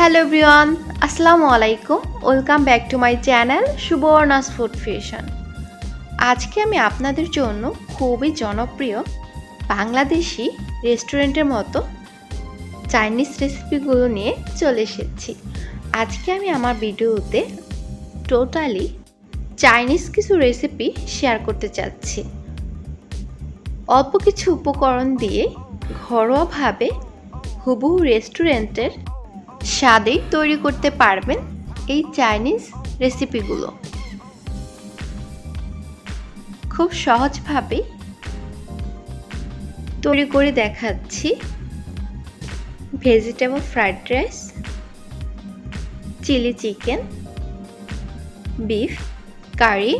Hello everyone, আসসালামু আলাইকুম। Welcome back to my channel Subarna's food fusion. আজকে আমি আপনাদের জন্য খুবই জনপ্রিয় বাংলাদেশি রেস্টুরেন্টের মতো চাইনিজ রেসিপিগুলো নিয়ে চলে এসেছি। আজকে আমি আমার ভিডিওতে টোটালি চাইনিজ কিছু রেসিপি শেয়ার করতে চাচ্ছি। অল্প কিছু উপকরণ দিয়ে ঘরোয়াভাবে হুবহু রেস্টুরেন্টের স্বাদেই তৈরি করতে পারবেন এই চাইনিজ রেসিপিগুলো। খুব সহজভাবে তৈরি করে দেখাচ্ছি vegetable fried rice, chilli chicken, beef curry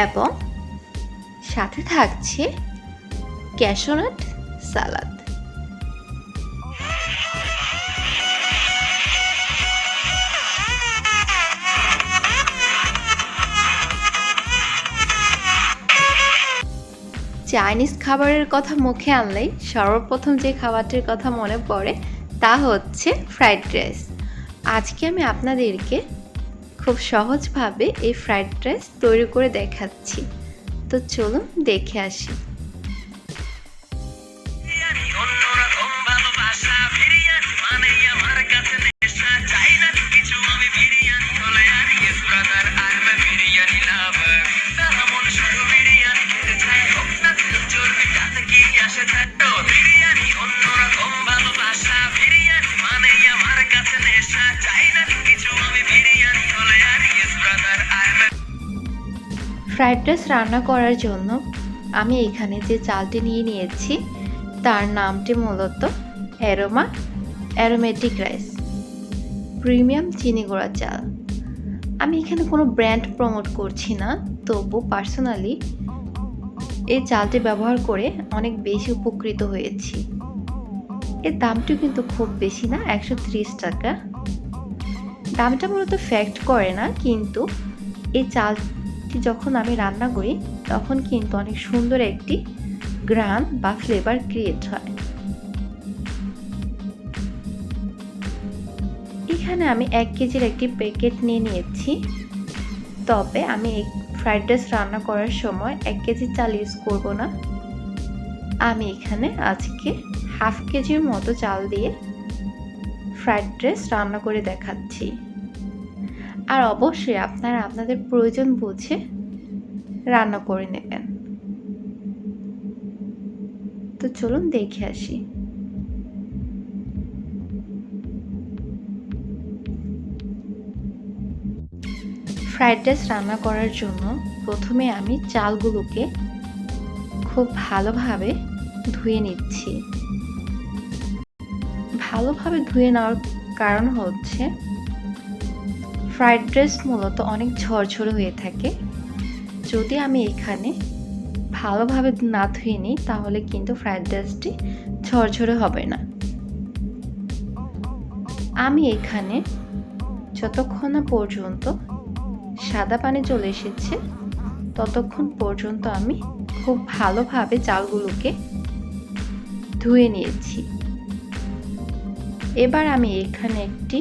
এবং সাথে থাকছে ক্যাশনাট সালাদ। চাইনিজ খাবারের কথা মুখে আনলেই সর্বপ্রথম যে খাবারটির কথা মনে পড়ে তা হচ্ছে ফ্রাইড রাইস। আজকে আমি আপনাদেরকে খুব সহজভাবে এই ফ্রাইড রাইস তৈরি করে দেখাচ্ছি। তো চলুন দেখে আসি। ফ্রাইড রাইস রান্না করার জন্য আমি এখানে যে চালটি নিয়ে নিয়েছি তার নামটি মূলত অ্যারোমেটিক রাইস, প্রিমিয়াম চিনি গুঁড়া চাল। আমি এখানে কোনো ব্র্যান্ড প্রমোট করছি না, তবু পার্সোনালি এই চালটি ব্যবহার করে অনেক বেশি উপকৃত হয়েছি। এর দামটিও কিন্তু খুব বেশি না, 130 টাকা। দামটা মূলত ফ্যাক্ট করে না, কিন্তু এই চালটি যখন আমি রান্না করি তখন কিন্তু অনেক সুন্দর একটি গ্রান বা ফ্লেভার ক্রিয়েট হয়। এখানে আমি 1 কেজির একটি প্যাকেট নিয়ে নিয়েছি, তবে আমি এই ফ্রাইড রাইস রান্না করার সময় 1 কেজি চাল ইউজ করব না। আমি এখানে আজকে হাফ কেজির মতো চাল দিয়ে ফ্রাইড রাইস রান্না করে দেখাচ্ছি। আর অবশ্যই আপনারা আপনাদের প্রয়োজন বুঝে রান্না করে নেবেন। তো চলুন দেখে আসি। ফ্রাইড রাইস রান্না করার জন্য প্রথমে আমি চালগুলোকে খুব ভালোভাবে ধুয়ে নিচ্ছি। ভালোভাবে ধুয়ে নেওয়ার কারণ হচ্ছে ফ্রাইড রাইস মূলত অনেক ঝরঝরে হয়ে থাকে। যদি আমি এখানে ভালোভাবে না ধুয়ে নিই তাহলে কিন্তু ফ্রাইড রাইসটি ঝরঝরে হবে না। আমি এখানে যতক্ষণ না পর্যন্ত সাদা পানি চলে এসেছে ততক্ষণ পর্যন্ত আমি খুব ভালোভাবে চালগুলোকে ধুয়ে নিয়েছি। এবার আমি এখানে একটি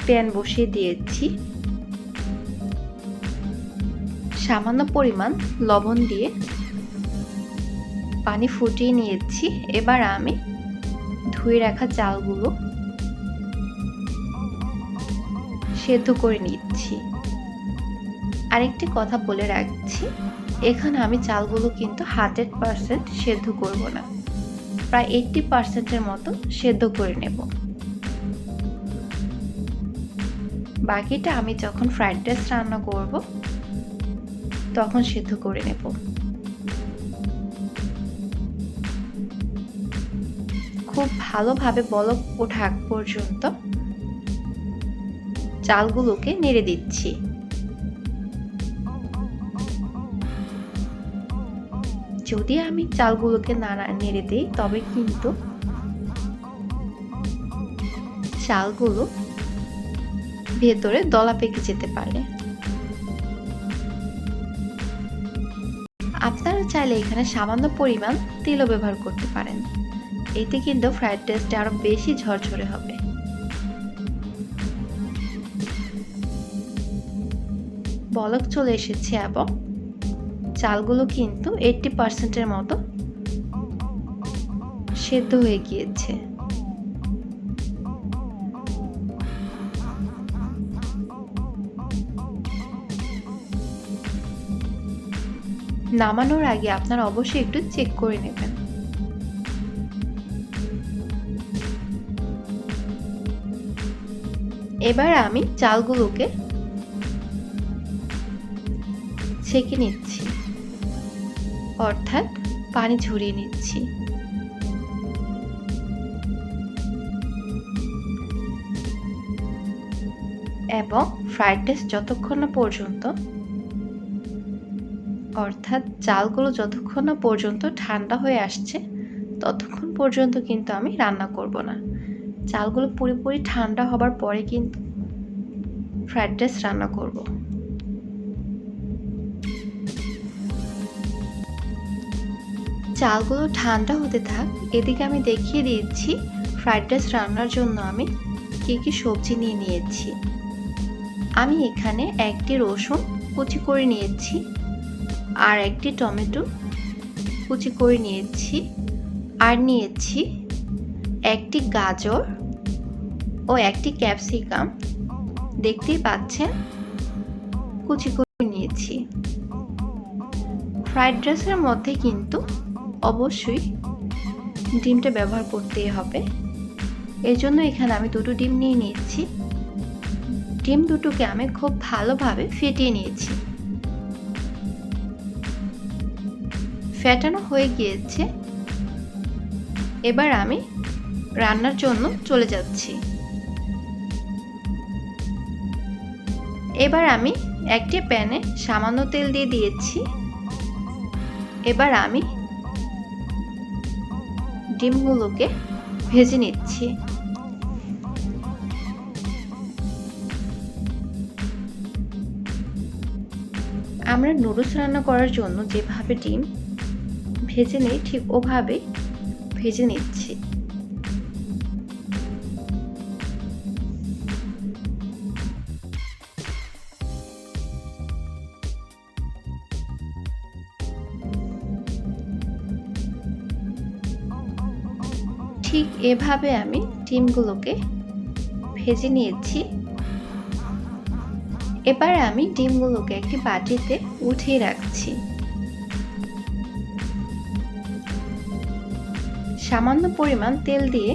প্যান বসিয়ে দিয়েছি, সামান্য পরিমাণ লবণ দিয়ে পানি ফুটিয়ে নিয়েছি। এবার আমি ধুয়ে রাখা চালগুলো সেদ্ধ করে নিচ্ছি। আরেকটি কথা বলে রাখছি, এখানে আমি চালগুলো কিন্তু 100% সেদ্ধ করব না, প্রায় 80%-এর মতো সেদ্ধ করে নেব। বাকিটা আমি যখন ফ্রাইড রাইস রান্না করব তখন সেদ্ধ করে নেব। খুব ভালোভাবে বলক ওঠা আগ পর্যন্ত চালগুলোকে নেড়ে দিচ্ছি। যদি আমি চালগুলোকে না নেড়ে দিই তবে কিন্তু চালগুলো ভেতরে দলা পেকে যেতে পারে। আপনারা চাইলে এখানে সামান্য পরিমাণ তেলও ব্যবহার করতে পারেন, এতে কিন্তু ফ্রাইড রাইসটা আরো বেশি ঝরঝরে হবে। বলক চলে এসেছে এবং চালগুলো কিন্তু 80% মতো সেদ্ধ হয়ে গিয়েছে। নামানোর আগে আপনারা অবশ্যই একটু চেক করে নেবেন। এবার আমি চালগুলোকে ছেঁকে নিচ্ছি, অর্থাৎ পানি ঝরিয়ে নিচ্ছি। এবং ফ্রাইড রাইস যতক্ষণ না পর্যন্ত, অর্থাৎ চালগুলো যতক্ষণ না পর্যন্ত ঠান্ডা হয়ে আসছে ততক্ষণ পর্যন্ত কিন্তু আমি রান্না করব না। চালগুলো পুরোপুরি ঠান্ডা হবার পরে কিন্তু ফ্রাইড রাইস রান্না করব। চালগুলো ঠান্ডা হতে থাক, এদিকে আমি দেখিয়ে দিচ্ছি ফ্রাইড রাইস রান্নার জন্য আমি কি কি সবজি নিয়ে নিয়েছি। আমি এখানে একটি রসুন কুচি করে নিয়েছি, আর একটি টমেটো কুচি করে নিয়েছি, আর নিয়েছি একটি গাজর ও একটি ক্যাপসিকাম, দেখতেই পাচ্ছেন কুচি করে নিয়েছি। ফ্রাইড রাইসের মধ্যে কিন্তু অবশ্যই ডিমটা ব্যবহার করতেই হবে, এর জন্য এখানে আমি দুটো ডিম নিয়ে নিয়েছি। ডিম দুটোকে আমি খুব ভালোভাবে ফেটিয়ে নিয়েছি। ফেটানো হয়ে গিয়েছে, এবার আমি রান্নার জন্য চলে যাচ্ছি। এবার আমি একটি প্যানে সামান্য তেল দিয়ে দিয়েছি। এবার আমি ডিমগুলোকে ভেজে নিচ্ছি। আমরা নুডলস রান্না করার জন্য যেভাবে ডিম ভেজে নিই ঠিক ওভাবে ভেজে নিচ্ছি। ঠিক এভাবে আমি ডিমগুলোকে ভেজে নিয়েছি। এবার আমি ডিমগুলোকে একটি বাটিতে উঠিয়ে রাখছি। সামান্য পরিমাণ তেল দিয়ে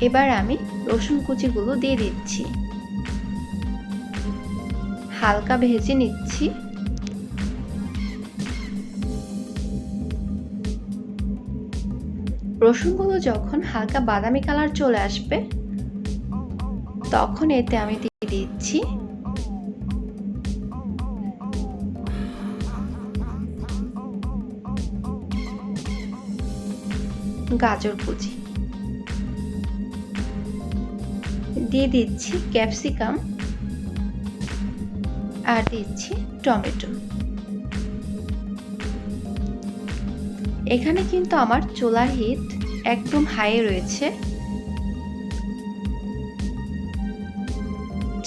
এবার আমি রসুন কুচিগুলো দিয়ে দিচ্ছি, হালকা ভেজে নিচ্ছি। রসুনগুলো যখন হালকা বাদামি কালার চলে আসবে তখন এতে আমি দিয়ে দিচ্ছি গাজর কুচি, দিয়ে দিচ্ছি ক্যাপসিকাম, আর দিচ্ছি টমেটো। এখানে কিন্তু আমার চুলার হিট একদম হাই রয়েছে।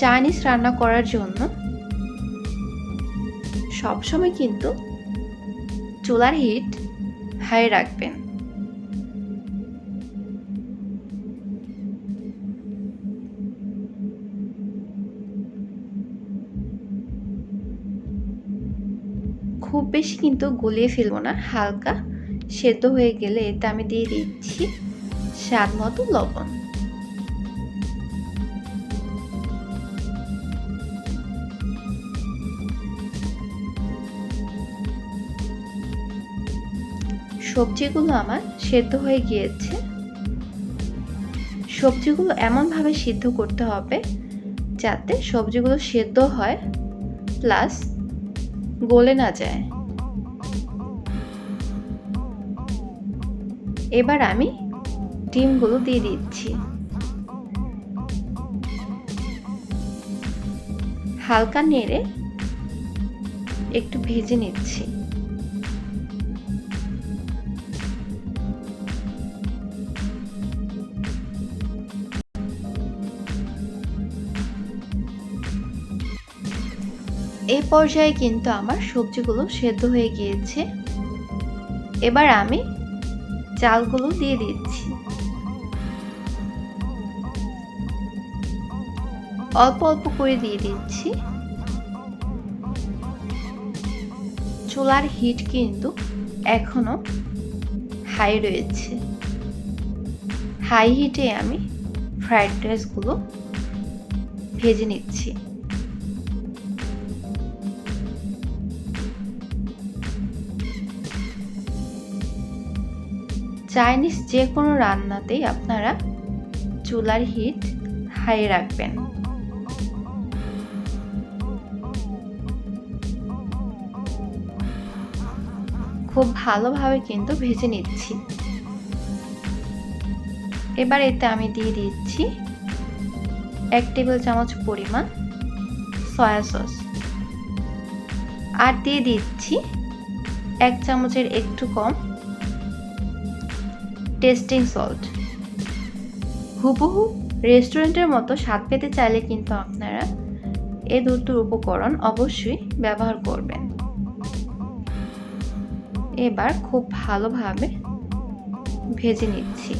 চাইনিজ রান্না করার জন্য সবসময় কিন্তু চুলার হিট হাই রাখবেন। খুব বেশি কিন্তু গলিয়ে ফেলবো না, হালকা সেদ্ধ হয়ে গেলে এতে আমি দিয়ে দিচ্ছি স্বাদ মতো লবণ। সবজিগুলো আমার সেদ্ধ হয়ে গিয়েছে। সবজিগুলো এমনভাবে সিদ্ধ করতে হবে যাতে সবজিগুলো সেদ্ধ হয় প্লাস গলে না যায়। এবার আমি ডিমগুলো দিয়ে দিচ্ছি, হালকা নেড়ে একটু ভেজে নিচ্ছি। এই পর্যায়ে কিন্তু আমার সবজিগুলো সেদ্ধ হয়ে গিয়েছে। এবার আমি চালগুলো দিয়ে দিচ্ছি। অল্প অল্প করে দিয়ে দিচ্ছি। চুলার হিট কিন্তু এখনো হাই রয়েছে। হাই হিটে আমি ফ্রাইড রাইসগুলো ভেজে নিচ্ছি। চাইনিজ যে কোনো রান্নাতেই আপনারা চুলার হিট হাই রাখবেন। খুব ভালোভাবে কিন্তু ভেজে নিচ্ছি। এবার এতে আমি দিয়ে দিচ্ছি 1 টেবিল চামচ পরিমাণ সয়া সস, আর দিয়ে দিচ্ছি 1 চামচের একটু কম টেস্টিং সল্ট। হুবহু রেস্টুরেন্টের মতো স্বাদ পেতে চাইলে কিন্তু আপনারা এই দুটো উপকরণ অবশ্যই ব্যবহার করবেন। এবার খুব ভালোভাবে ভেজে নিচ্ছি।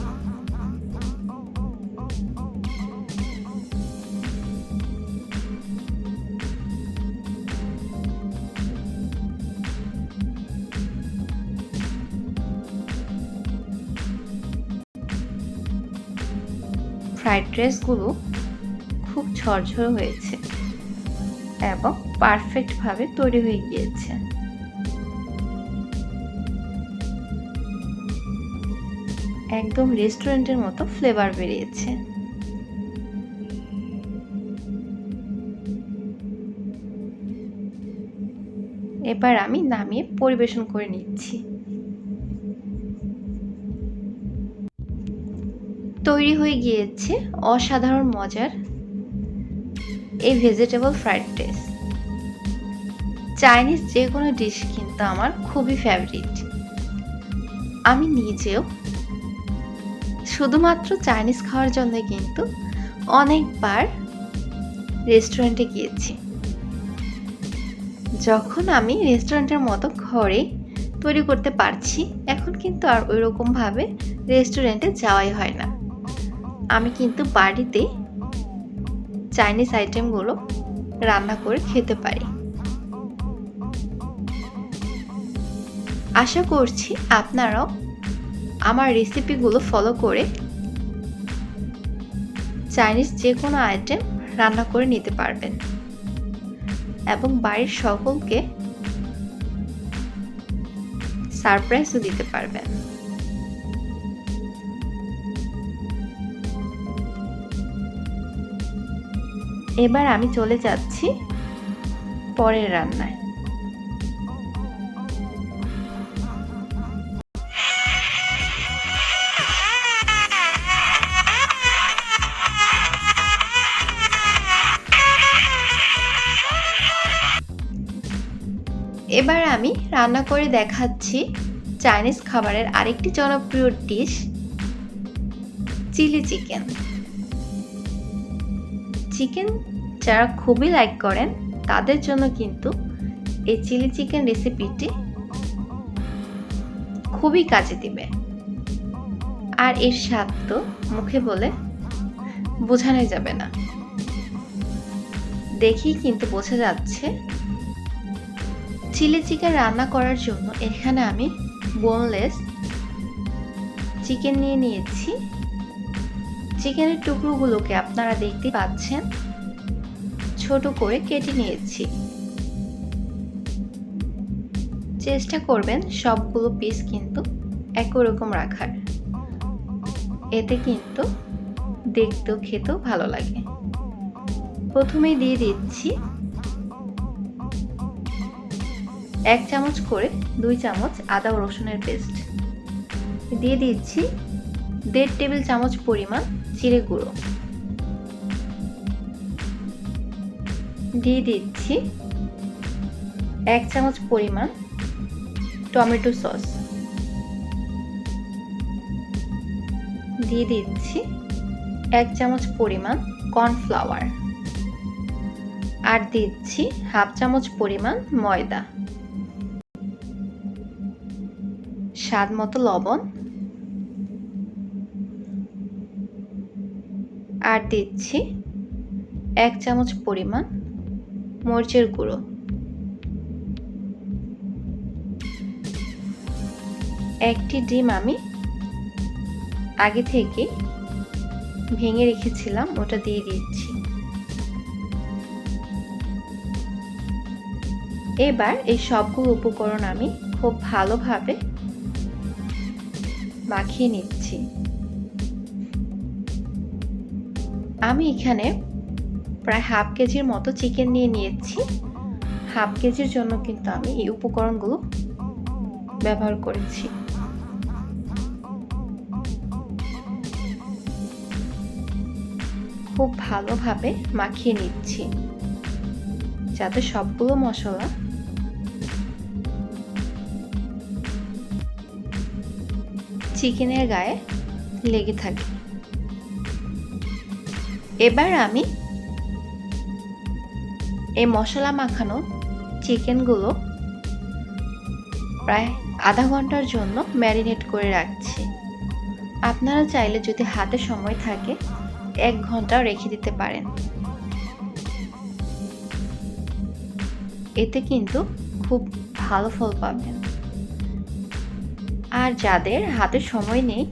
ফ্রাইড রাইসগুলো খুব ঝরঝরে হয়েছে এবং পারফেক্টভাবে তৈরি হয়ে গিয়েছে। একদম রেস্টুরেন্টের মতো ফ্লেভার বেরিয়েছে। এবার আমি নামিয়ে পরিবেশন করে নিচ্ছি। তৈরি হয়ে গিয়েছে অসাধারণ মজার এই ভেজিটেবল ফ্রাইড রাইস। চাইনিজ যে কোনো ডিশ কিন্তু আমার খুবই ফেভারিট। আমি নিজেও শুধুমাত্র চাইনিজ খাওয়ার জন্য কিন্তু অনেকবার রেস্টুরেন্টে গিয়েছি। যখন আমি রেস্টুরেন্টের মতো ঘরে তৈরি করতে পারছি, এখন কিন্তু আর ওইরকমভাবে রেস্টুরেন্টে যাওয়াই হয় না। আমি কিন্তু বাড়িতে চাইনিজ আইটেমগুলো রান্না করে খেতে পারি। আশা করছি আপনারাও আমার রেসিপিগুলো ফলো করে চাইনিজ যে কোনো আইটেম রান্না করে নিতে পারবেন এবং বাড়ির সকলকে সারপ্রাইজও দিতে পারবেন। এবার আমি চলে যাচ্ছি পরের রান্নায়। এবার আমি রান্না করে দেখাচ্ছি চাইনিজ খাবারের আরেকটি জনপ্রিয় ডিশ, চিলি চিকেন। চিকেন যারা খুবই লাইক করেন তাদের জন্য কিন্তু এই চিলি চিকেন রেসিপিটি খুবই কাজে দিবে। আর এর স্বাদ তো মুখে বলে বোঝানোই যাবে না, দেখেই কিন্তু বোঝা যাচ্ছে। চিলি চিকেন রান্না করার জন্য এখানে আমি বোনলেস চিকেন নিয়ে নিয়েছি। চিকেনের টুকরোগুলোকে আপনারা দেখতে পাচ্ছেন ছোট করে কেটে নিয়েছি। চেষ্টা করবেন সবগুলো পিস কিন্তু একই রকম রাখার, এতে কিন্তু দেখতেও খেতেও ভালো লাগে। প্রথমেই দিয়ে দিচ্ছি 1 চামচ করে 2 চামচ আদা ও রসুনের পেস্ট, দিয়ে দিচ্ছি 1.5 টেবিল চামচ পরিমাণ জিরে গুঁড়ো, দিয়ে দিচ্ছি 1 চামচ পরিমাণ টমেটো সস, দিয়ে দিচ্ছি 1 চামচ পরিমাণ কর্নফ্লাওয়ার, আর দিচ্ছি হাফ চামচ পরিমাণ ময়দা, স্বাদ মতো লবণ, আর দিচ্ছি 1 চামচ পরিমাণ মরিচের গুঁড়ো। একটি ডিম আমি আগে থেকে ভেঙে রেখেছিলাম, ওটা দিয়ে দিচ্ছি। এবার এই সবগুলো উপকরণ আমি খুব ভালোভাবে মাখিয়ে নিচ্ছি। আমি এখানে প্রায় হাফ কেজির মতো চিকেন নিয়ে নিয়েছি। হাফ কেজির জন্য কিন্তু আমি এই উপকরণগুলো ব্যবহার করেছি। খুব ভালোভাবে মাখিয়ে নিচ্ছি যাতে সবগুলো মশলা চিকেনের গায়ে লেগে থাকে। এবার আমি এই মশলা মাখানো চিকেনগুলো প্রায় আধা ঘন্টার জন্য ম্যারিনেট করে রাখছি। আপনারা চাইলে যদি হাতে সময় থাকে 1 ঘন্টাও রেখে দিতে পারেন, এতে কিন্তু খুব ভালো ফল পাবেন। আর যাদের হাতে সময় নেই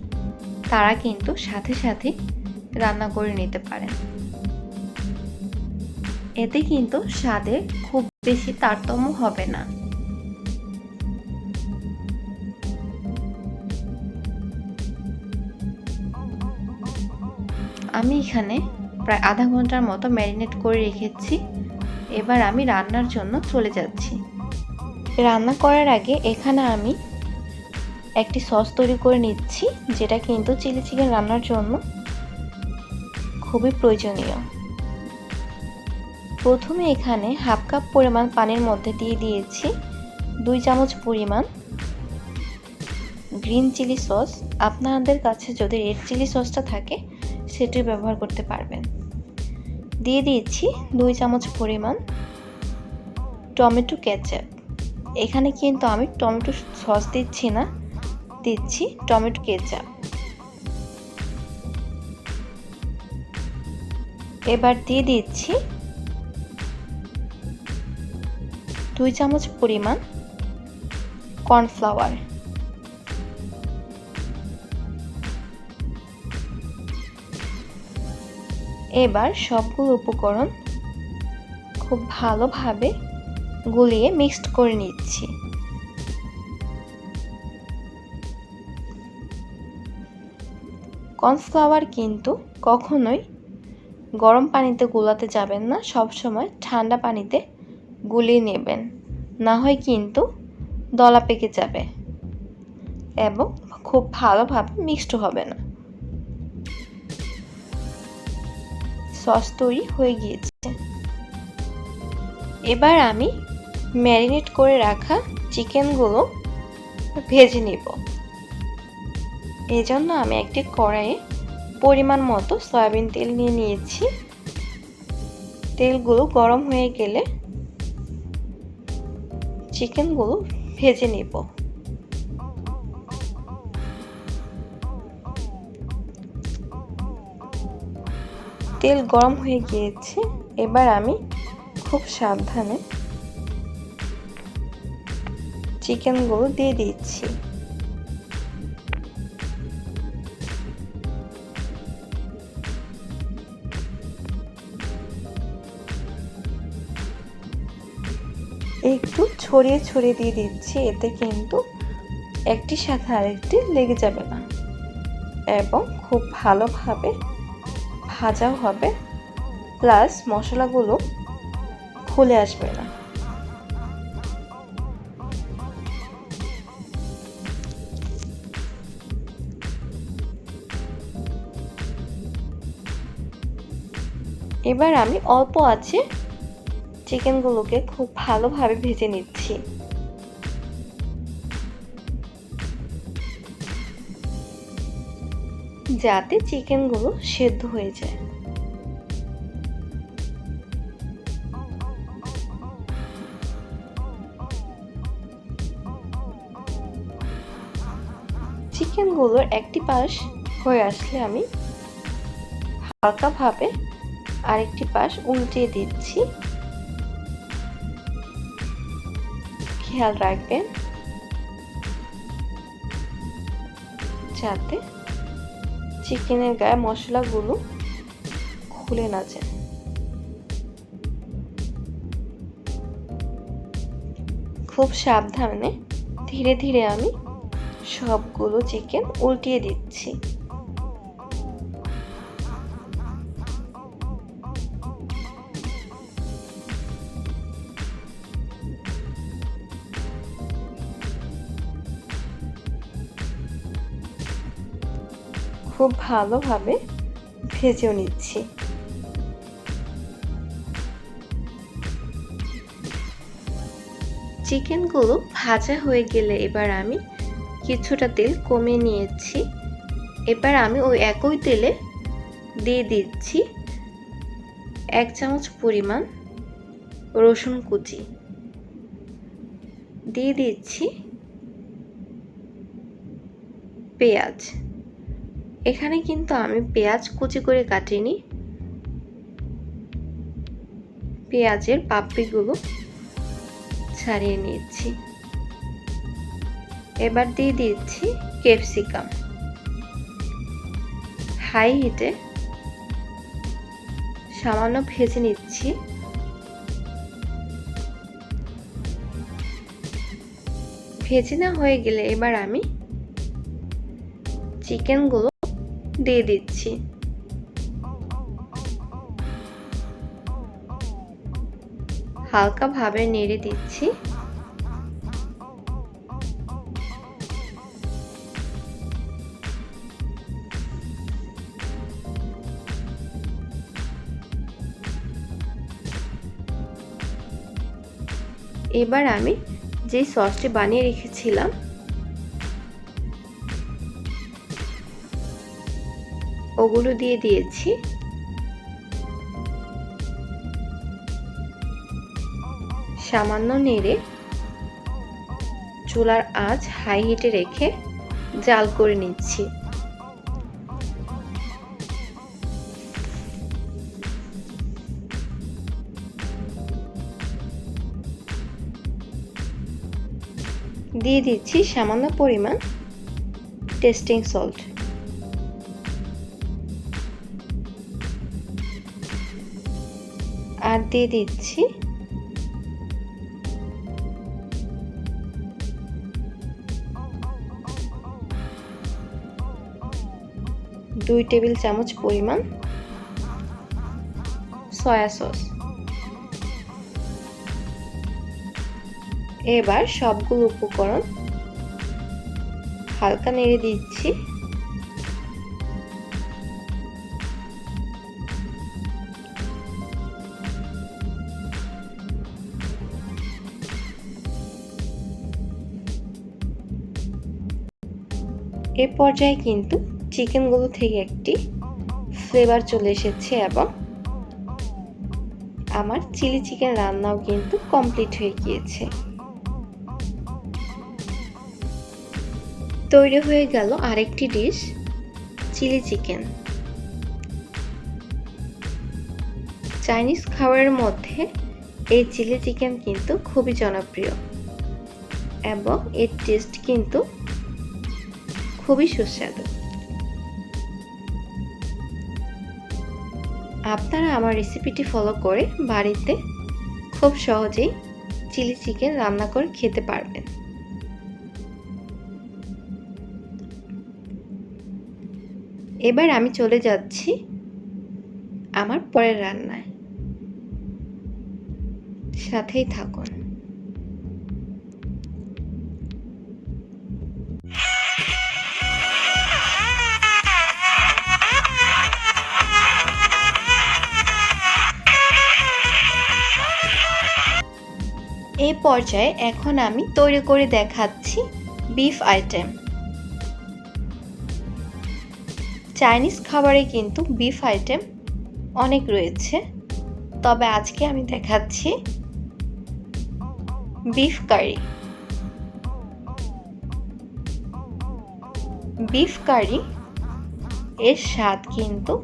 তারা কিন্তু সাথে সাথে রান্না করে নিতে পারেন, এতে কিন্তু স্বাদে খুব বেশি তারতম্য হবে না। আমি এখানে প্রায় আধা ঘন্টার মতো ম্যারিনেট করে রেখেছি। এবার আমি রান্নার জন্য চলে যাচ্ছি। রান্না করার আগে এখানে আমি একটি সস তৈরি করে নিচ্ছি, যেটা কিন্তু চিলি চিকেন রান্নার জন্য খুবই প্রয়োজনীয়। প্রথমে এখানে হাফ কাপ পরিমাণ পানির মধ্যে দিয়ে দিয়েছি 2 চামচ পরিমাণ গ্রিন চিলি সস। আপনাদের কাছে যদি রেড চিলি সসটা থাকে সেটি ব্যবহার করতে পারবেন। দিয়ে দিয়েছি 2 চামচ পরিমাণ টমেটো কেচাপ। এখানে কিন্তু আমি টমেটো সস দিচ্ছি না, দিচ্ছি টমেটো কেচাপ। এবার দিয়ে দিচ্ছি 2 চামচ পরিমাণ কর্নফ্লাওয়ার। এবার সবগুলো উপকরণ খুব ভালোভাবে গুলিয়ে মিক্সড করে নিচ্ছি। কর্নফ্লাওয়ার কিন্তু কখনোই গরম পানিতে গোলাতে যাবেন না, সব সময় ঠান্ডা পানিতে গুলিয়ে নেবেন, না হয় কিন্তু দলা পেকে যাবে এবং খুব ভালোভাবে মিক্সড হবে না। সস তৈরি হয়ে গিয়েছে। এবার আমি ম্যারিনেট করে রাখা চিকেনগুলো ভেজে নেব। এজন্য আমি একটি কড়াইয়ে পরিমাণ মতো সয়াবিন তেল নিয়ে নিয়েছি। তেলগুলো গরম হয়ে গেলে চিকেনগুলো ভেজে নেব। তেল গরম হয়ে গিয়েছে। এবার আমি খুব সাবধানে চিকেনগুলো দিয়ে দিচ্ছি। একটু ছড়িয়ে ছড়িয়ে দিয়ে দিচ্ছি, এতে কিন্তু একটির সাথে আরেকটি লেগে যাবে না এবং খুব ভালোভাবে ভাজাও হবে, প্লাস মশলাগুলো খুলে আসবে না। এবার আমি অল্প আছে চিকেনগুলোকে খুব ভালোভাবে ভেজে নিচ্ছি। যাতে চিকেনগুলো সেদ্ধ হয়ে যায়। চিকেনগুলোর একটি পাশ হয়ে আসলে আমি হালকাভাবে আরেকটি পাশ উল্টিয়ে দিচ্ছি। খেয়াল রাখবেন যাতে চিকেনের গায়ে মশলাগুলো খুলে না যায়। খুব সাবধানে ধীরে ধীরে আমি সবগুলো চিকেন উল্টিয়ে দিচ্ছি। খুব ভালোভাবে ভেজে নিচ্ছি। চিকেনগুলো ভাজা হয়ে গেলে এবার আমি কিছুটা তেল কমিয়ে নিয়েছি। এবার আমি ওই একই তেলে দিয়ে দিচ্ছি 1 চামচ পরিমাণ রসুন কুচি, দিয়ে দিচ্ছি পেঁয়াজ। এখানে কিন্তু আমি পেঁয়াজ কুচি করে কাটিনি, পেঁয়াজের পাপড়িগুলো ছাড়িয়ে নিচ্ছি। এবার দিয়ে দিচ্ছি ক্যাপসিকাম। হাই হিটে সামান্য ভেজে নিচ্ছি। ভেজে না হয়ে গেলে এবার আমি চিকেনগুলো দিয়ে দিচ্ছি। হালকাভাবে নেড়ে দিচ্ছি। এবার আমি যে সসটি বানিয়ে রেখেছিলাম ওগুলো দিয়ে দিয়েছি। সামান্য নেড়ে চুলার আঁচ হাই হিটে রেখে জাল করে নিচ্ছি। দিয়ে দিচ্ছি সামান্য পরিমাণ টেস্টিং সল্ট। আর দিয়ে দিচ্ছি দুই টেবিল চামচ পরিমাণ সয়া সস। এবার সবগুলো উপকরণ হালকা নেড়ে দিচ্ছি। এ পর্যায়ে কিন্তু চিকেনগুলো থেকে একটি ফ্লেভার চলে এসেছে এবং আমার চিলি চিকেন রান্নাও কিন্তু কমপ্লিট হয়ে গিয়েছে। তৈরি হয়ে গেল আরেকটি ডিশ, চিলি চিকেন। চাইনিজ খাবারের মধ্যে এই চিলি চিকেন কিন্তু খুবই জনপ্রিয় এবং এর টেস্ট কিন্তু খুবই সুস্বাদু। আপনারা আমার রেসিপিটি ফলো করে বাড়িতে খুব সহজেই চিলি চিকেন রান্না করে খেতে পারবেন। এবার আমি চলে যাচ্ছি আমার পরের রান্নায়, সাথেই থাকুন। এই পর্যায়ে এখন আমি তৈরি করে দেখাচ্ছি বিফ আইটেম। চাইনিজ খাবারে কিন্তু বিফ আইটেম অনেক রয়েছে, তবে আজকে আমি দেখাচ্ছি বিফ কারি। বিফ কারি এর স্বাদ কিন্তু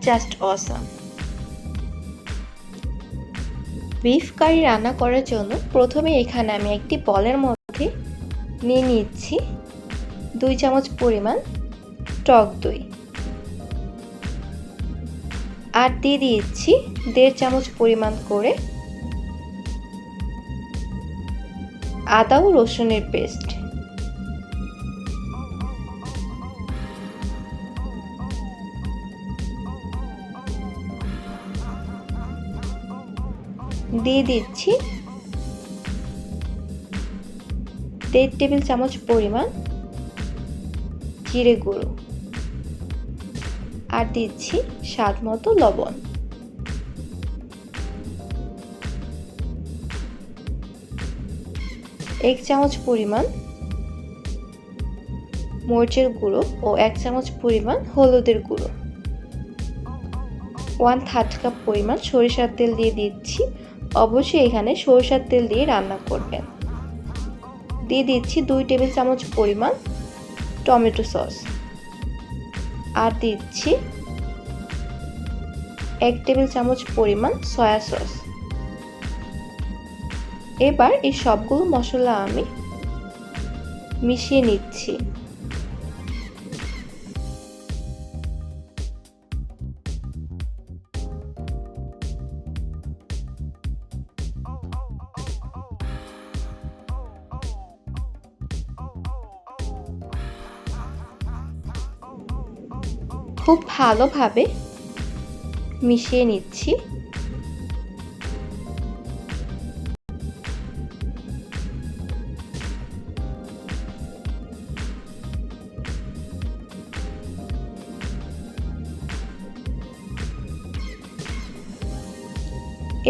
জাস্ট অসাম। বিফ কারি রান্না করার জন্য প্রথমে এখানে আমি একটি বলের মধ্যে নিয়ে নিচ্ছি 2 চামচ পরিমাণ টক দই, আর দিয়ে দিচ্ছি 1.5 চামচ পরিমাণ করে আদা ও রসুনের পেস্ট। দিয়ে দিচ্ছি 1.5 টেবিল চামচ পরিমাণ জিরে গুঁড়ো, আর দিচ্ছি স্বাদ মতো লবণ। এক চামচ পরিমাণ মরিচের গুঁড়ো ও 1 চামচ পরিমাণ হলুদের গুঁড়ো, 1/3 কাপ পরিমাণ সরিষার তেল দিয়ে দিচ্ছি। অবশ্যই এখানে সরিষার তেল দিয়ে রান্না করবেন। দিয়ে দিচ্ছি 2 টেবিল চামচ পরিমাণ টমেটো সস, আর দিচ্ছি 1 টেবিল চামচ পরিমাণ সয়া সস। এবার এই সবগুলো মশলা আমি মিশিয়ে নিচ্ছি। খুব ভালোভাবে মিশিয়ে নিচ্ছি।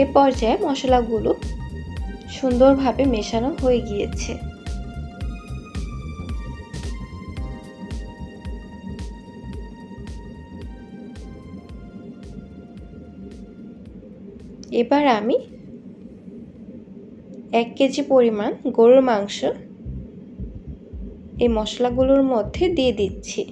এ পর্যায়ে মশলাগুলো সুন্দরভাবে মেশানো হয়ে গিয়েছে। এবার আমি 1 কেজি পরিমাণ গরুর মাংস এই মশলাগুলোর মধ্যে দিয়ে দিচ্ছি।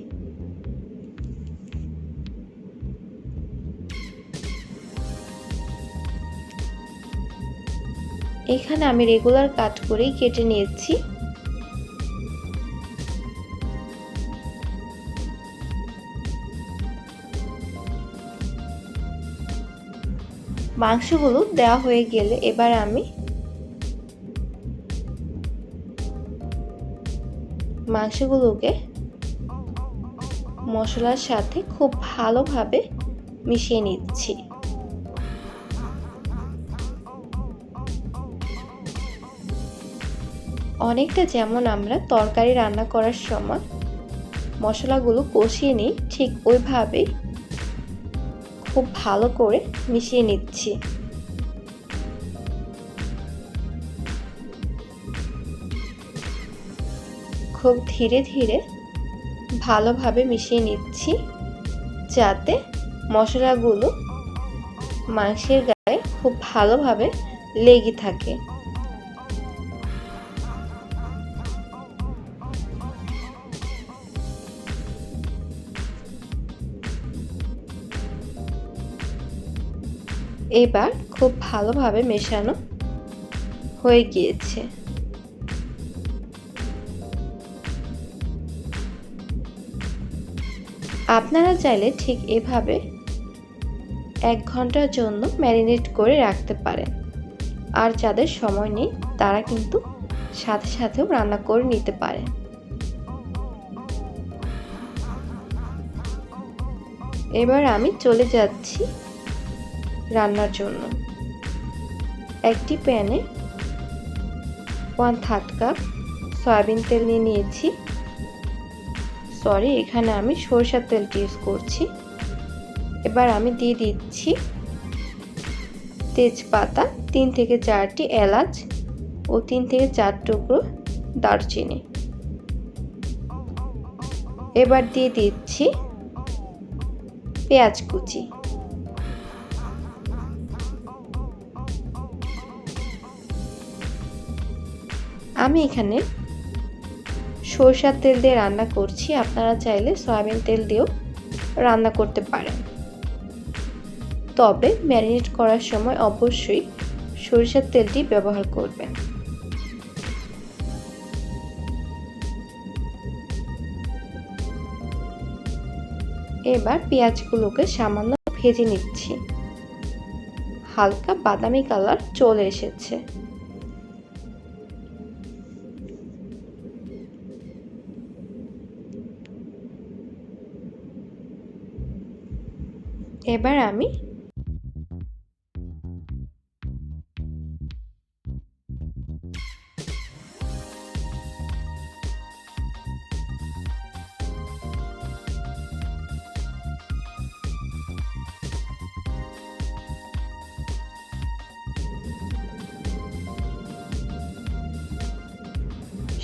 এখানে আমি রেগুলার কাট করেই কেটে নিয়েছি। মাংসগুলো দেওয়া হয়ে গেলে এবার আমি মাংসগুলোকে মশলার সাথে খুব ভালোভাবে মিশিয়ে নিচ্ছি। অনেকটা যেমন আমরা তরকারি রান্না করার সময় মশলাগুলো কষিয়ে নিই, ঠিক ওইভাবেই খুব ভালো করে মিশিয়ে নিচ্ছি। খুব ধীরে ধীরে ভালোভাবে মিশিয়ে নিচ্ছি, যাতে মশলাগুলো মাংসের গায়ে খুব ভালোভাবে লেগে থাকে। এবার খুব ভালোভাবে মেশানো হয়ে গিয়েছে। আপনারা চাইলে ঠিক এভাবে 1 ঘন্টার জন্য ম্যারিনেট করে রাখতে পারেন। আর যাদের সময় নেই তারা কিন্তু সাথে সাথেও রান্না করে নিতে পারেন। এবার আমি চলে যাচ্ছি রান্নার জন্য। একটি প্যানে 1/3 কাপ সয়াবিন তেল নিয়ে নিয়েছি। এখানে আমি সরিষার তেল ইউজ করছি। এবার আমি দিয়ে দিচ্ছি তেজপাতা, 3 থেকে 4টি এলাচ ও 3 থেকে 4 টুকরো দারচিনি। এবার দিয়ে দিচ্ছি পেঁয়াজ কুচি। আমি এখানে সরষের তেল দিয়ে রান্না করছি, আপনারা চাইলে সয়াবিন তেল দিয়েও রান্না করতে পারেন। তবে ম্যারিনেট করার সময় অবশ্যই সরিষার তেলটি ব্যবহার করবেন। এবার পেঁয়াজগুলোকে সামান্য ভেজে নিচ্ছি। হালকা বাদামি কালার চলে এসেছে। এবার আমি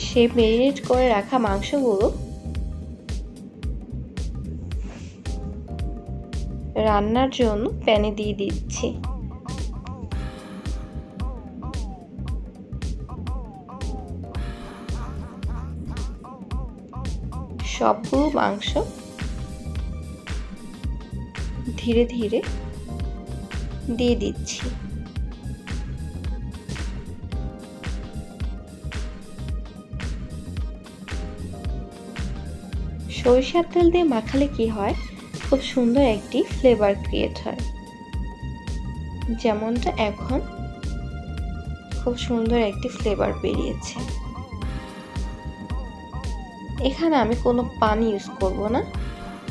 সেই ম্যারিনেট করে রাখা মাংসগুলো রান্নার জন্য প্যানে দিয়ে দিচ্ছি। সবগুলো মাংস ধীরে ধীরে দিয়ে দিচ্ছি। সরিষার তেল দিয়ে মাখালে কি হয়, খুব সুন্দর একটি ফ্লেভার ক্রিয়েট হয়। যেমনটা এখন খুব সুন্দর একটি ফ্লেভার বেরিয়েছে। এখানে আমি কোনো পানি ইউজ করব না,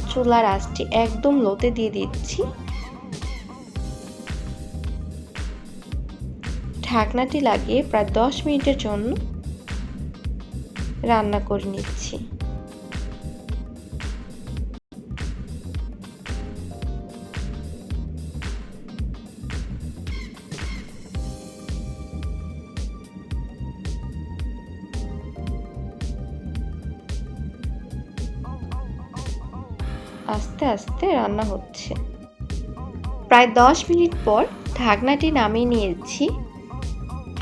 চুলার আঁচটি একদম লোতে দিয়ে দিচ্ছি। ঢাকনাটি লাগিয়ে প্রায় 10 মিনিটের জন্য রান্না করে নিচ্ছি। আস্তে আস্তে রান্না হচ্ছে। প্রায় 10 মিনিট পর ঢাকনাটি নামিয়ে নিয়েছি।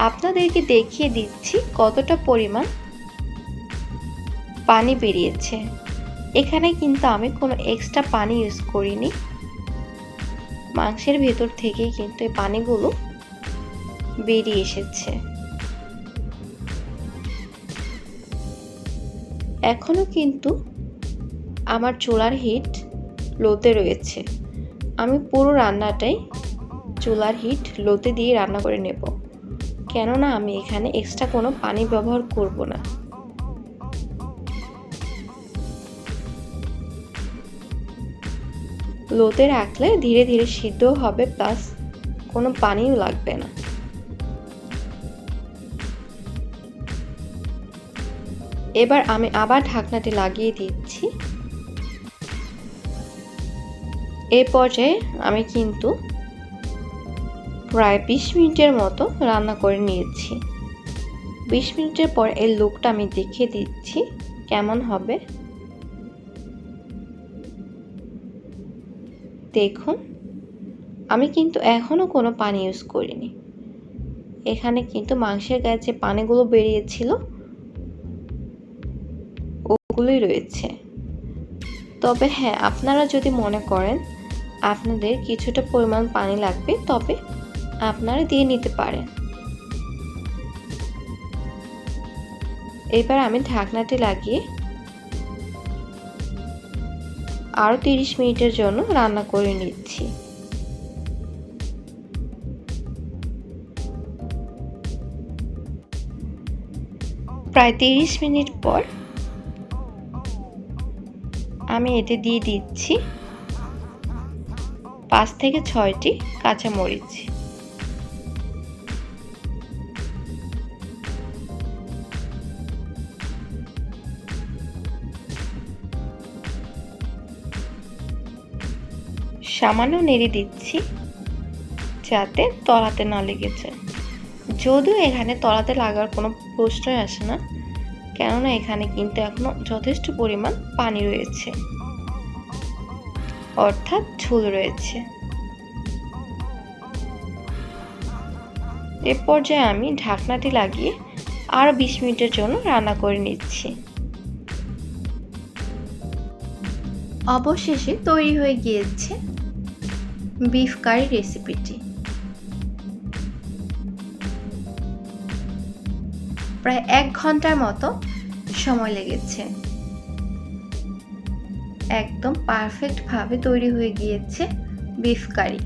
আপনাদেরকে দেখিয়ে দিচ্ছি কতটা পরিমাণ পানি বেরিয়েছে। এখানে কিন্তু আমি কোনো এক্সট্রা পানি ইউজ করিনি, মাংসের ভেতর থেকেই কিন্তু এই পানিগুলো বেরিয়ে এসেছে। এখনো কিন্তু আমার চুলার হিট লোতে রয়েছে। আমি পুরো রান্নাটাই চুলার হিট লোতে দিয়ে রান্না করে নেব, কেননা আমি এখানে এক্সট্রা কোনো পানি ব্যবহার করব না। লোতে রাখলে ধীরে ধীরে সিদ্ধ হবে, প্লাস কোনো পানিও লাগবে না। এবার আমি আবার ঢাকনাটি লাগিয়ে দিচ্ছি। এই পর্যায়ে আমি কিন্তু প্রায় 20 মিনিটের মতো রান্না করে নিয়েছি। 20 মিনিটের পর এর লুকটা আমি দেখিয়ে দিচ্ছি কেমন হবে। দেখুন, আমি কিন্তু এখনো কোনো পানি ইউজ করিনি। এখানে কিন্তু মাংসের গায়ে যে পানিগুলো বেরিয়েছিল ওগুলোই রয়েছে। তবে হ্যাঁ, আপনারা যদি মনে করেন আপনাদের কিছুটা পরিমাণ পানি লাগবে, তবে আপনারা দিয়ে নিতে পারেন। এবার আমি ঢাকনাটি লাগিয়ে আরো 30 মিনিটের জন্য রান্না করে নিচ্ছি। প্রায় 30 মিনিট পর আমি এতে দিয়ে দিচ্ছি 5 থেকে 6টি কাঁচামরিচ। সামান্য নেড়ে দিচ্ছি যাতে তলাতে না লেগেছে। যদিও এখানে তলাতে লাগার কোনো প্রশ্নই আসে না, কেননা এখানে কিন্তু এখনো যথেষ্ট পরিমাণ পানি রয়েছে, অর্থাৎ ঝোল রয়েছে। এ পর্যায়ে আমি ঢাকনাটি লাগিয়ে আরো 20 মিনিটের জন্য রান্না করে নিচ্ছি। অবশেষে তৈরি হয়ে গিয়েছে বিফ কারি রেসিপিটি। প্রায় 1 ঘন্টার মতো সময় লেগেছে। একদম পারফেক্ট ভাবে তৈরি হয়ে গিয়েছে বিফ কারি।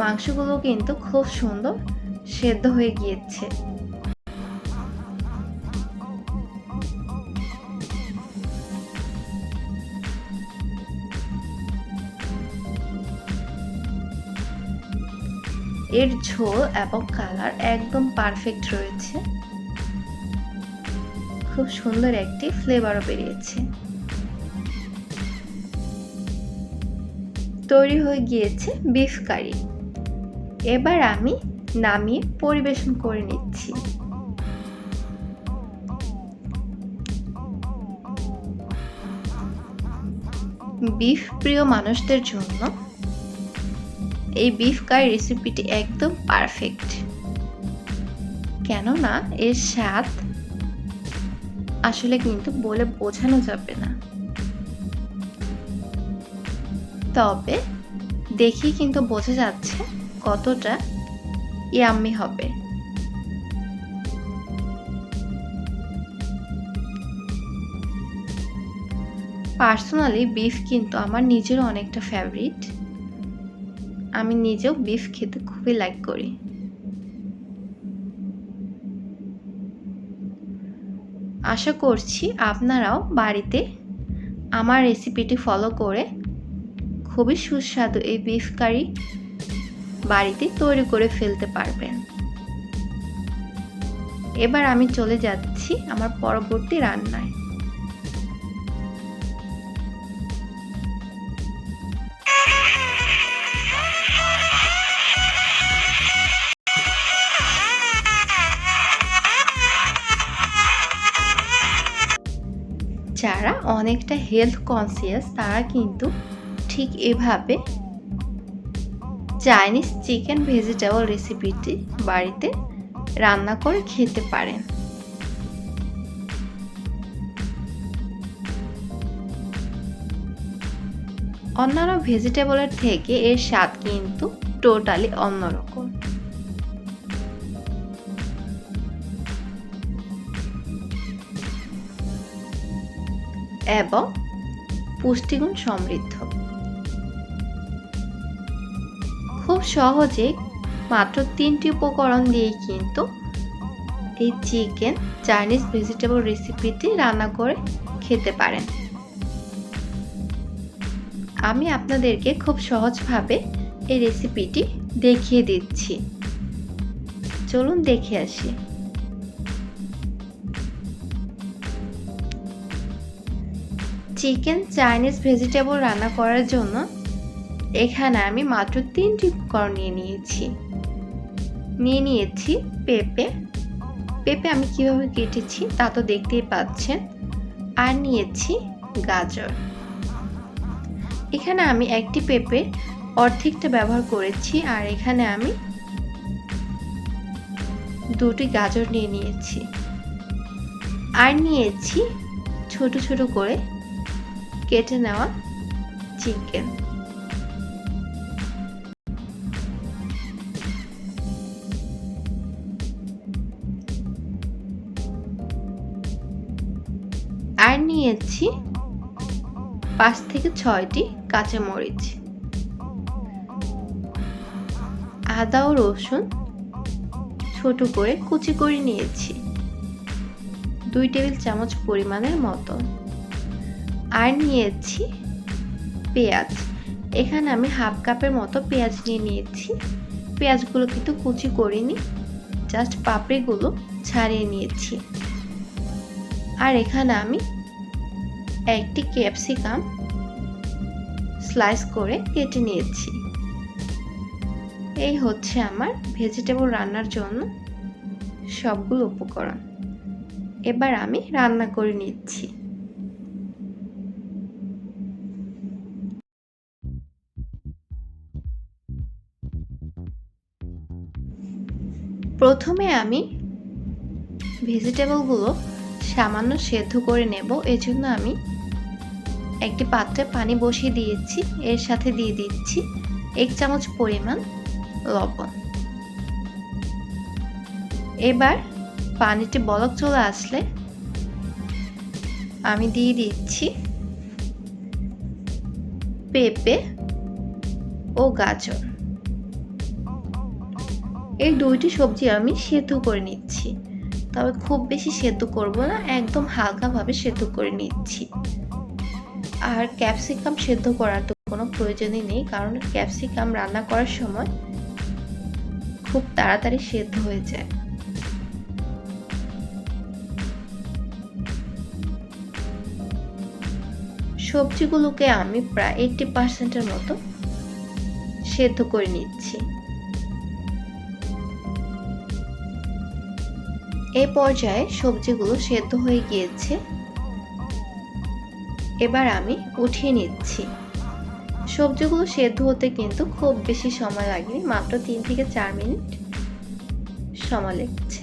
মাংসগুলো কিন্তু খুব সুন্দর সেদ্ধ হয়ে গিয়েছে। এর ঝোল এবং কালার একদম পারফেক্ট রয়েছে। খুব সুন্দর একটি ফ্লেভারও বেরিয়েছে। তৈরি হয়ে গিয়েছে বিফ কারি। এবার আমি নামিয়ে পরিবেশন করে নিচ্ছি। বিফ প্রিয় মানুষদের জন্য এই বিফ কারি রেসিপিটি একদম পারফেক্ট, কেননা এর স্বাদ আসলে কিন্তু বলে বোঝানো যাবে না। তবে দেখি কিন্তু বোঝা যাচ্ছে কতটা ইয়াম্মি হবে। পার্সোনালি বিফ কিন্তু আমার নিজেরও অনেকটা ফেভারিট। আমি নিজেও বিফ খেতে খুবই লাইক করি। আশা করছি আপনারাও বাড়িতে আমার রেসিপিটি ফলো করে খুবই সুস্বাদু এই বিফ কারি বাড়িতে তৈরি করে ফেলতে পারবেন। এবার আমি চলে যাচ্ছি আমার পরবর্তী রান্নায়। যারা অনেকটা হেলথ কনসিয়াস তারা কিন্তু ঠিক এভাবে চাইনিজ চিকেন ভেজিটেবল রেসিপিটি বাড়িতে রান্না করে খেতে পারেন। অন্যান্য ভেজিটেবলের থেকে এর স্বাদ কিন্তু টোটালি অন্যরকম। এবং পুষ্টিগুণ সমৃদ্ধ। খুব সহজে মাত্র 3টি উপকরণ দিয়ে কিন্তু এই চিকেন চাইনিজ ভেজিটেবল রেসিপিটি রান্না করে খেতে পারেন। আমি আপনাদেরকে খুব সহজভাবে এই রেসিপিটি দেখিয়ে দিচ্ছি। চলুন দেখে আসি। চিকেন চাইনিজ ভেজিটেবল রান্না করার জন্য এখানে আমি মাত্র 3টি উপকরণ নিয়ে নিয়েছি পেঁপে আমি কিভাবে কেটেছি তা তো দেখতেই পাচ্ছেন। আর নিয়েছি গাজর। এখানে আমি একটি পেঁপে অর্ধেকটা ব্যবহার করেছি, আর এখানে আমি 2টি গাজর নিয়ে নিয়েছি। আর নিয়েছি ছোট ছোট করে কেটে নেওয়া চিকেন। আর নিয়েছি 5 থেকে 6টি কাঁচামরিচ। আদা ও রসুন ছোট করে কুচি করে নিয়েছি 2 টেবিল চামচ পরিমাণের মতো। আর নিয়েছি পেঁয়াজ। এখানে আমি হাফ কাপের মতো পেঁয়াজ নিয়ে নিয়েছি। পেঁয়াজগুলো কিন্তু কুচি করিনি, জাস্ট পাপড়িগুলো ছাড়িয়ে নিয়েছি। আর এখানে আমি একটি ক্যাপসিকাম স্লাইস করে কেটে নিয়েছি। এই হচ্ছে আমার ভেজিটেবল রান্নার জন্য সবগুলো উপকরণ। এবার আমি রান্না করে নিচ্ছি। প্রথমে আমি ভেজিটেবলগুলো সামান্য সেদ্ধ করে নেব। এজন্য আমি একটি পাত্রে পানি বসিয়ে দিয়েছি, এর সাথে দিয়ে দিচ্ছি 1 চামচ পরিমাণ লবণ। এবার পানিতে বলক চলে আসলে আমি দিয়ে দিচ্ছি পেঁপে ও গাজর। এই দুইটি সবজি আমি সেদ্ধ করে নিচ্ছি, তবে খুব বেশি সেদ্ধ করব না, একদম হালকাভাবে সেদ্ধ করে নিচ্ছি। আর ক্যাপসিকাম সেদ্ধ করার তো কোনো প্রয়োজনই নেই, কারণ ক্যাপসিকাম রান্না করার সময় খুব তাড়াতাড়ি সেদ্ধ হয়ে যায়। সবজিগুলোকে আমি প্রায় 80% মতো সেদ্ধ করে নিচ্ছি। এই পর্যায়ে সবজিগুলো সেদ্ধ হয়ে গিয়েছে, এবার আমি উঠিয়ে নিচ্ছি। সবজিগুলো সেদ্ধ হতে কিন্তু খুব বেশি সময় লাগেনি, মাত্র 3 থেকে 4 মিনিট সময় লেগেছে।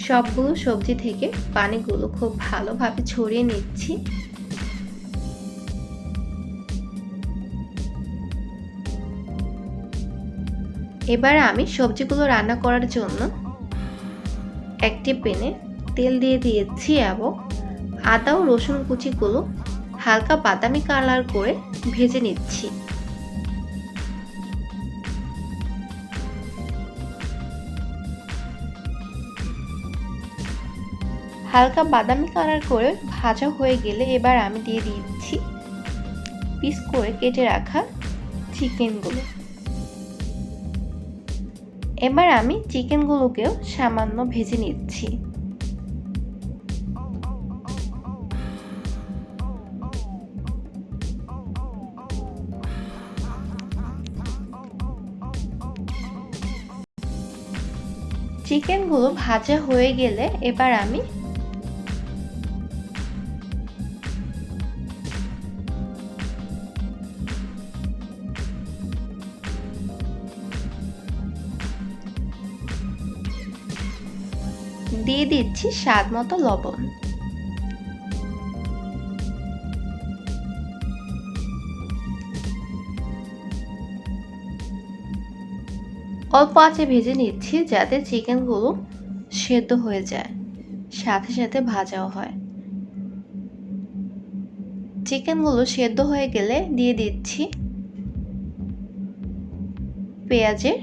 সবগুলো সবজি থেকে পানিগুলো খুব ভালোভাবে ছড়িয়ে নিচ্ছি। এবার আমি সবজিগুলো রান্না করার জন্য একটি প্যানে তেল দিয়ে দিয়েছি এবং আদা ও রসুন কুচিগুলো হালকা বাদামি কালার করে ভেজে নিচ্ছি। হালকা বাদামি কালার করে ভাজা হয়ে গেলে এবার আমি দিয়ে দিচ্ছি পিস করে কেটে রাখা চিকেনগুলো। এবার আমি চিকেনগুলোকেও সামান্য ভেজে নিচ্ছি। চিকেনগুলো ভাজা হয়ে গেলে এবার আমি দিয়ে দিচ্ছি স্বাদ মতো লবণ। অল্প আঁচে ভেজে নিচ্ছি যাতে চিকেনগুলো সেদ্ধ হয়ে যায়, সাথে সাথে ভাজাও হয়। চিকেনগুলো সেদ্ধ হয়ে গেলে দিয়ে দিচ্ছি পেঁয়াজের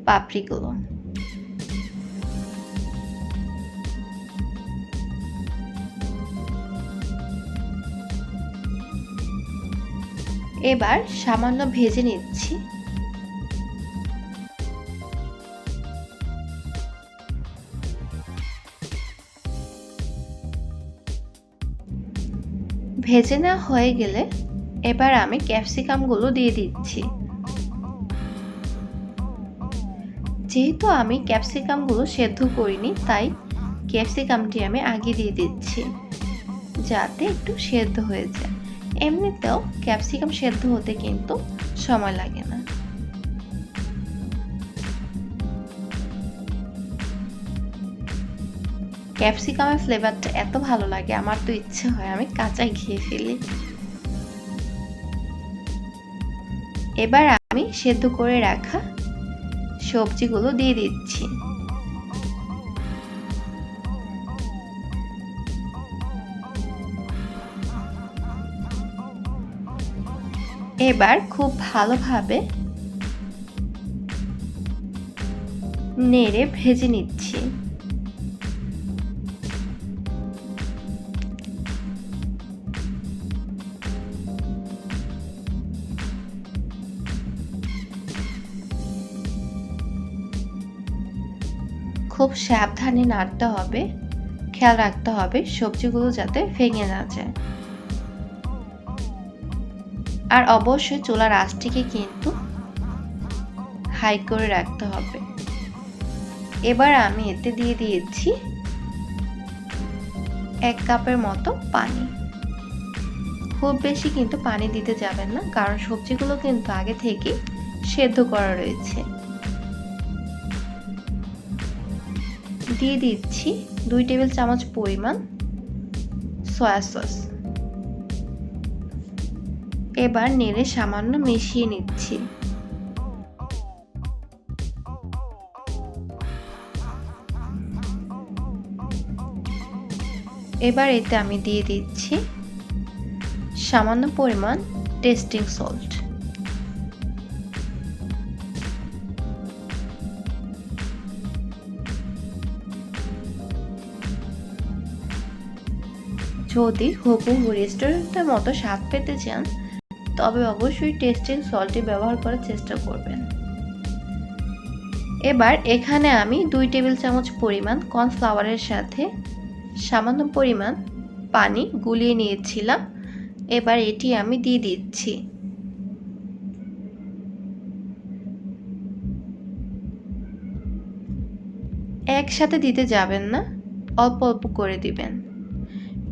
পাপড়িগুলো। এবার সামান্য ভেজে নিচ্ছি। ভেজে নেওয়া হয়ে গেলে এবার আমি ক্যাপসিকামগুলো দিয়ে দিচ্ছি। যেহেতু আমি ক্যাপসিকামগুলো সেদ্ধ করিনি, তাই ক্যাপসিকামটি আমি আগে দিয়ে দিচ্ছি যাতে একটু সেদ্ধ হয়ে যায়। এমনিতেও ক্যাপসিকাম সেদ্ধ হতে কিন্তু সময় লাগে না। ক্যাপসিকামের ফ্লেভারটা এত ভালো লাগে, আমার তো ইচ্ছে হয় আমি কাঁচাই খেয়ে ফেলি। এবার আমি সেদ্ধ করে রাখা সবজিগুলো দিয়ে দিচ্ছি। এবার খুব ভালোভাবে নেড়ে ভেজে নিচ্ছি। খুব সাবধানে নাড়তে হবে, খেয়াল রাখতে হবে সবজিগুলো যাতে ভেঙে না যায়। আর অবশ্যই চুলার আঁচটিকে কিন্তু হাই করে রাখতে হবে। এবার আমি এতে দিয়ে দিয়েছি 1 কাপের মতো পানি। খুব বেশি কিন্তু পানি দিতে যাবেন না, কারণ সবজিগুলো কিন্তু আগে থেকে সেদ্ধ করা রয়েছে। দিয়ে দিচ্ছি 2 টেবিল চামচ পরিমাণ সয়া সস। এবার নেড়ে সামান্য মিশিয়ে নিচ্ছি। এবার এতে আমি দিয়ে দিচ্ছি সামান্য পরিমাণ টেস্টিং সল্ট। যদি হুবহু রেস্টুরেন্টের মতো স্বাদ পেতে চান তবে অবশ্যই টেস্টিং সল্টটি ব্যবহার করার চেষ্টা করবেন। এবার এখানে আমি 2 টেবিল চামচ পরিমাণ কর্নফ্লাওয়ারের সাথে সামান্য পরিমাণ পানি গুলিয়ে নিয়েছিলাম। এবার এটি আমি দিয়ে দিচ্ছি। একসাথে দিতে যাবেন না, অল্প অল্প করে দিবেন।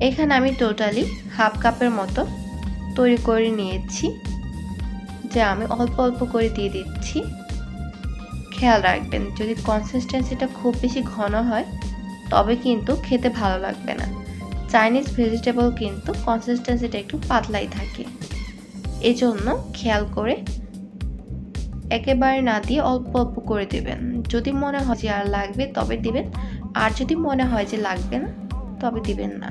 এখানে আমি টোটালি হাফ কাপের মতো তৈরি করে নিয়েছি, যা আমি অল্প অল্প করে দিয়ে দিচ্ছি। খেয়াল রাখবেন, যদি কনসিস্টেন্সিটা খুব বেশি ঘন হয় তবে কিন্তু খেতে ভালো লাগবে না। চাইনিজ ভেজিটেবল কিন্তু কনসিস্টেন্সিটা একটু পাতলাই থাকে, এজন্য খেয়াল করে একেবারে না দিয়ে অল্প অল্প করে দেবেন। যদি মনে হয় যে আর লাগবে তবে দিবেন, আর যদি মনে হয় যে লাগবে না তবে দিবেন না।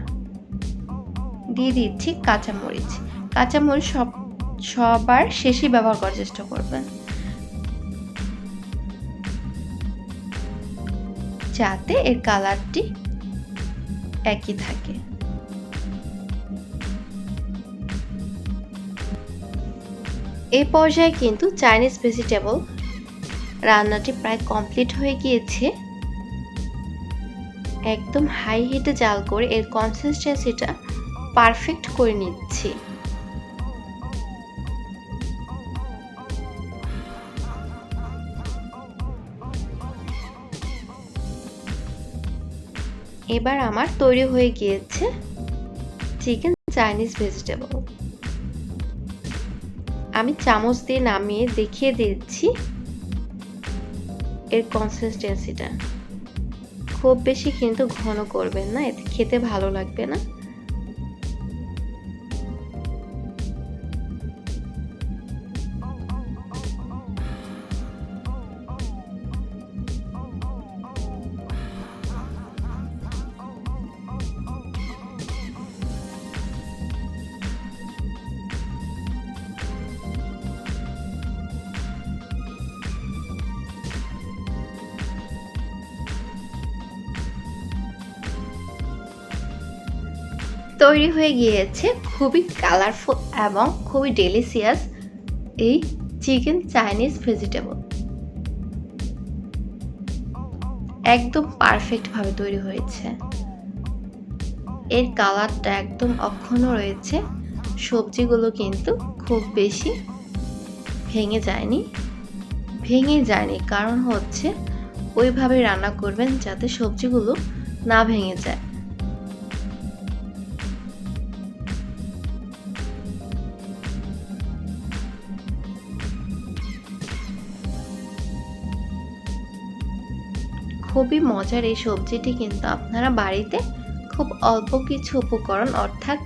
দিয়ে দিচ্ছি কাঁচামরিচ। কাঁচামরিচ সবার শেষে ব্যবহার করার চেষ্টা করবেন, যাতে এর কালারটি একই থাকে। এই পর্যায়ে কিন্তু চাইনিজ ভেজিটেবল রান্নাটি প্রায় কমপ্লিট হয়ে গিয়েছে। একদম হাই হিটে জাল করে এর কনসিস্টেন্সিটা পারফেক্ট করে নিচ্ছি। এবার আমার তৈরি হয়ে গিয়েছে চিকেন চাইনিজ ভেজিটেবল। আমি চামচ দিয়ে নামিয়ে দেখিয়ে দিচ্ছি এর কনসিস্টেন্সিটা। খুব বেশি কিন্তু ঘন করবেন না, এতে খেতে ভালো লাগবে না। তৈরি হয়ে গিয়েছে খুবই কালারফুল এবং খুবই ডেলিশিয়াস এই চিকেন চাইনিজ ভেজিটেবল। একদম পারফেক্টভাবে তৈরি হয়েছে। এর কালারটা একদম অক্ষুণ্ণ রয়েছে। সবজিগুলো কিন্তু খুব বেশি ভেঙে যায়নি, কারণ হচ্ছে ওইভাবে রান্না করবেন যাতে সবজিগুলো না ভেঙে যায়। খুবই মজার এই সবজিটি কিন্তু আপনারা বাড়িতে খুব অল্প কিছু উপকরণ অর্থাৎ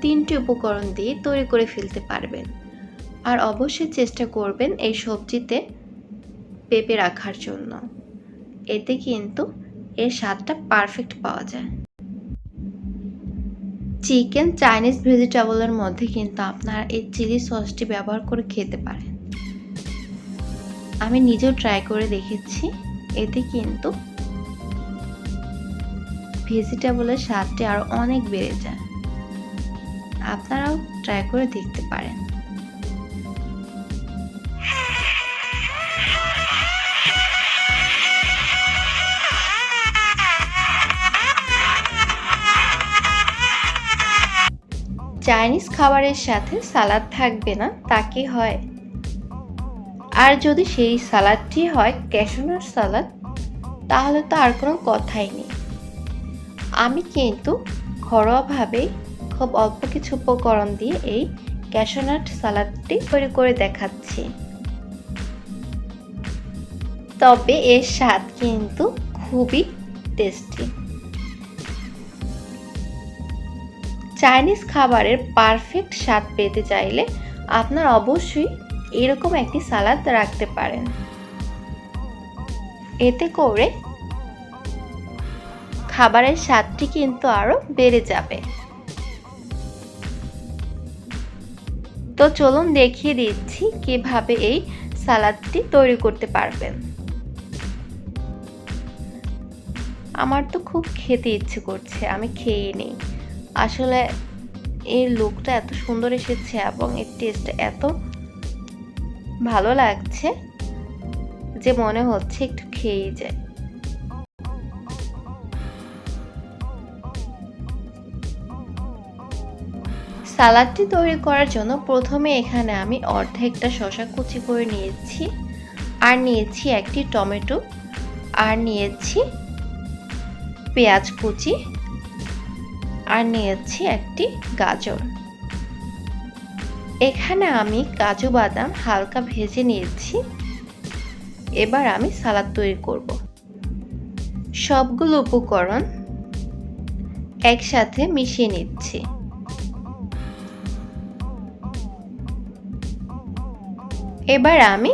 3টি উপকরণ দিয়ে তৈরি করে ফেলতে পারবেন। আর অবশ্যই চেষ্টা করবেন এই সবজিতে পেঁপে রাখার জন্য, এতে কিন্তু এর স্বাদটা পারফেক্ট পাওয়া যায়। চিকেন চাইনিজ ভেজিটেবলের মধ্যে কিন্তু আপনারা এই চিলি সসটি ব্যবহার করে খেতে পারেন। আমি নিজেও ট্রাই করে দেখেছি, এতে কিন্তু ভেজিটেবলের স্বাদটি আরো অনেক বেড়ে যায়। আপনারাও ট্রাই করে দেখতে পারেন। চাইনিজ খাবারের সাথে সালাদ থাকবে না তা কি হয়? আর যদি সেই সালাদটি হয় ক্যাশনাট সালাদ, তাহলে তো আর কোনো কথাই নেই। আমি কিন্তু ঘরোয়াভাবেই খুব অল্প কিছু উপকরণ দিয়ে এই ক্যাশনাট সালাদটি তৈরি করে দেখাচ্ছি। তবে এর স্বাদ কিন্তু খুবই টেস্টি। চাইনিজ খাবারের পারফেক্ট স্বাদ পেতে চাইলে আপনার অবশ্যই এরকম একটি সালাদ রাখতে পারেন। এতে করে খাবারের স্বাদটি কিন্তু আরো বেড়ে যাবে। তো চলুন দেখিয়ে দিচ্ছি কিভাবে এই সালাদটি তৈরি করতে পারবেন। আমার তো খুব খেতে ইচ্ছে করছে, আমি খেয়ে নিই। আসলে এর লুকটা এত সুন্দর এসেছে এবং এর টেস্টটা এত ভালো লাগছে যে মনে হচ্ছে একটু খেয়েই যায়। সালাদটি তৈরি করার জন্য প্রথমে এখানে আমি অর্ধেকটা শসা কুচি করে নিয়েছি, আর নিয়েছি একটি টমেটো, আর নিয়েছি পেঁয়াজ কুচি, আর নিয়েছি একটি গাজর। এখানে আমি কাজু বাদাম হালকা ভেজে নিয়েছি। এবার আমি সালাদ তৈরি করব। সবগুলো উপকরণ একসাথে মিশিয়ে নিচ্ছি। এবার আমি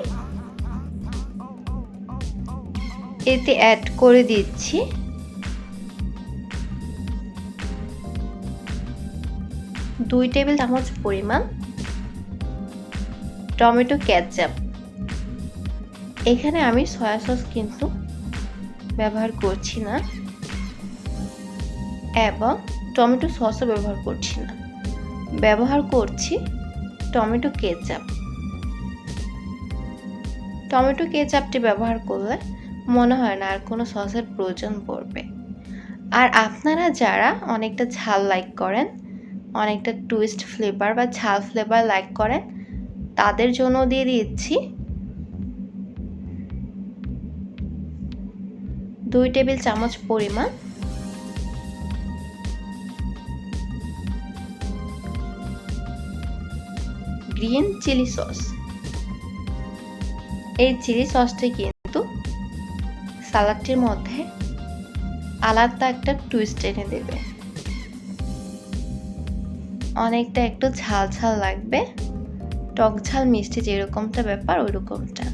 এতে অ্যাড করে দিচ্ছি 2 টেবিল চামচ পরিমাণ টমেটো কেচাপ। এখানে আমি সয়া সস কিন্তু ব্যবহার করছি না এবং টমেটো সসও ব্যবহার করছি না, ব্যবহার করছি টমেটো কেচাপ। টমেটো কেচাপটি ব্যবহার করলে মনে হয় না আর কোনো সসের প্রয়োজন পড়বে। আর আপনারা যারা অনেকটা ঝাল লাইক করেন, অনেকটা টুইস্ট ফ্লেভার বা ঝাল ফ্লেভার লাইক করেন, তাদের জন্য দিয়ে দিচ্ছি 2 টেবিল চামচ পরিমাণ গ্রিন চিলি সস। এই চিলি সসটি কিন্তু সালাদটির মধ্যে আলাদা একটা টুইস্ট এনে দেবে, অনেকটা একটু ঝাল ঝাল লাগবে, টক ঝাল মিষ্টি যেরকমটা ব্যাপার ওইরকমটা।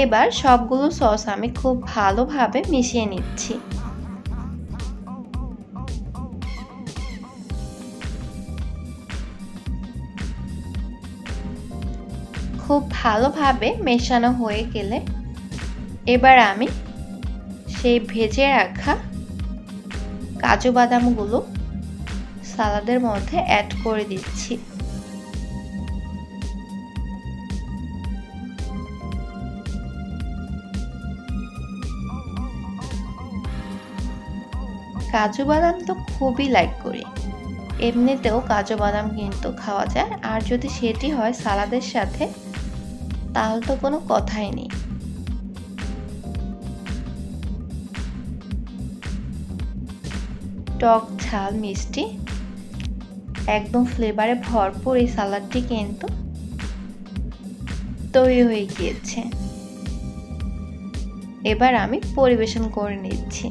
এবার সবগুলো সস আমি খুব ভালোভাবে মিশিয়ে নিচ্ছি। খুব ভালোভাবে মেশানো হয়ে গেলে এবার আমি সেই ভেজে রাখা কাজু বাদামগুলো সালাদের মধ্যে অ্যাড করে দিচ্ছি। কাজু বাদাম তো খুবই লাইক করি, এমনিতেও কাজু বাদাম কিন্তু খাওয়া যায়, আর যদি সেটি হয় সালাদের সাথে তাহলে তো কোনো কথাই নেই। টক ঝাল মিষ্টি একদম ফ্লেভারে ভরপুর এই সালাদটি কিন্তু তৈরি হয়ে গিয়েছে। এবার আমি পরিবেশন করে নিচ্ছি।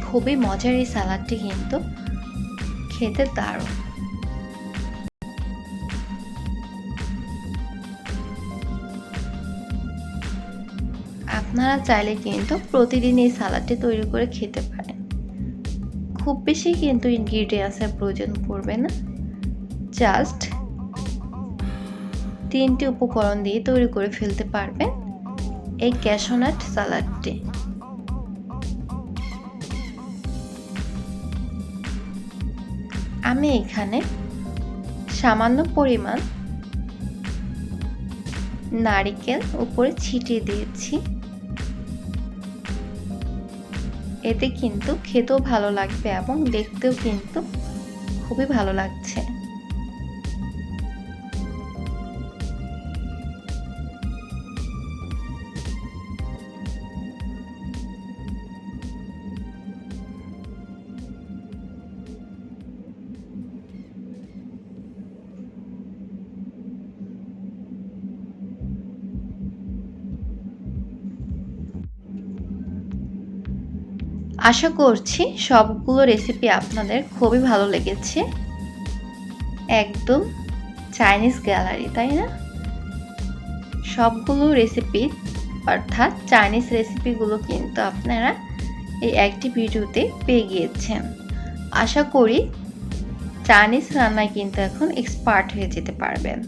খুবই মজার এই সালাদটি কিন্তু খেতে দারুণ। আপনারা চাইলে কিন্তু প্রতিদিন এই সালাদটি তৈরি করে খেতে পারেন। খুব বেশি কিন্তু ইনগ্রিডিয়েন্টসের প্রয়োজন পড়বে না, জাস্ট 3টি উপকরণ দিয়ে তৈরি করে ফেলতে পারবেন এই ক্যাশিউ নাট সালাদটি। আমি এখানে সামান্য পরিমাণ নারকেল উপরে ছিটিয়ে দিয়েছি, এতে কিন্তু খেতেও ভালো লাগবে এবং দেখতেও কিন্তু খুবই ভালো লাগছে। আশা করছি সবগুলো রেসিপি আপনাদের খুবই ভালো লেগেছে। একদম চাইনিজ গ্যালারি, তাই না? সবগুলো রেসিপি অর্থাৎ চাইনিজ রেসিপিগুলো কিন্তু আপনারা এই একটি ভিডিওতে পেয়ে গিয়েছেন। আশা করি চাইনিজ রান্নায় কিন্তু এখন এক্সপার্ট হয়ে যেতে পারবেন।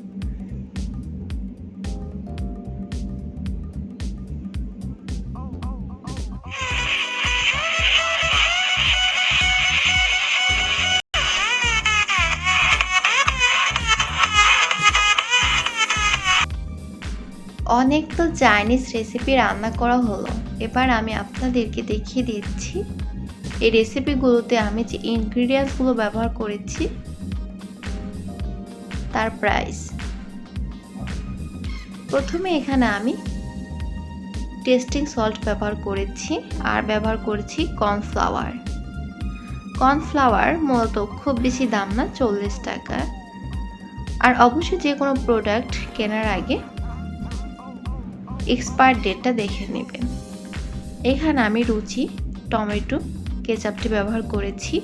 অনেক তো চাইনিজ রেসিপি রান্না করা হলো, এবার আমি আপনাদেরকে দেখিয়ে দিচ্ছি এই রেসিপিগুলোতে আমি যে ইনগ্রিডিয়েন্টসগুলো ব্যবহার করেছি তার প্রাইস। প্রথমে এখানে আমি টেস্টিং সল্ট ব্যবহার করেছি আর ব্যবহার করেছি কর্নফ্লাওয়ার। কর্নফ্লাওয়ার মূলত খুব বেশি দাম না, 40 টাকা। আর অবশ্যই যে কোনো প্রোডাক্ট কেনার আগে এক্সপায়ার ডেটটা দেখে নেবেন। এখানে আমি রুচি টমেটো কেচাপটি ব্যবহার করেছি।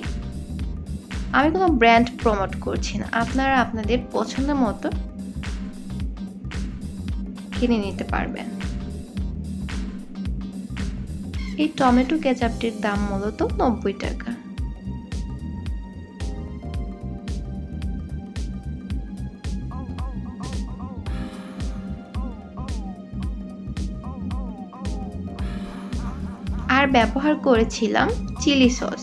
আমি কোনো ব্র্যান্ড প্রমোট করছি না, আপনারা আপনাদের পছন্দ মতো কিনে নিতে পারবেন। এই টমেটো কেচাপটির দাম মূলত 90 টাকা। আর ব্যবহার করেছিলাম chilli sauce,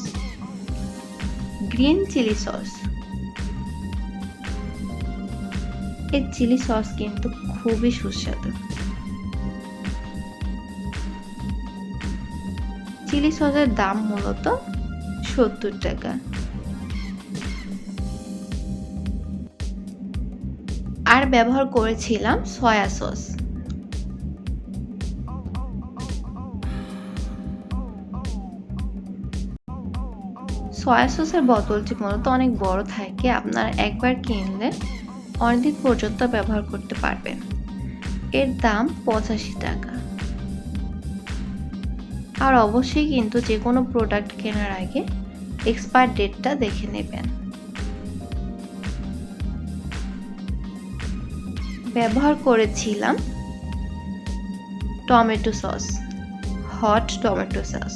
green chilli sauce. এই চিলি সস কিন্তু খুবই সুস্বাদু। চিলি সসের দাম মূলত 70 টাকা। আর ব্যবহার করেছিলাম সয়া সস। সয়া সসের বোতলটি মূলত অনেক বড় থাকে, আপনারা একবার কিনলে অনেকদিন পর্যন্ত ব্যবহার করতে পারবেন। এর দাম 85 টাকা। আর অবশ্যই কিন্তু যে কোনো প্রোডাক্ট কেনার আগে এক্সপায়ার ডেটটা দেখে নেবেন। ব্যবহার করেছিলাম tomato sauce, hot tomato sauce.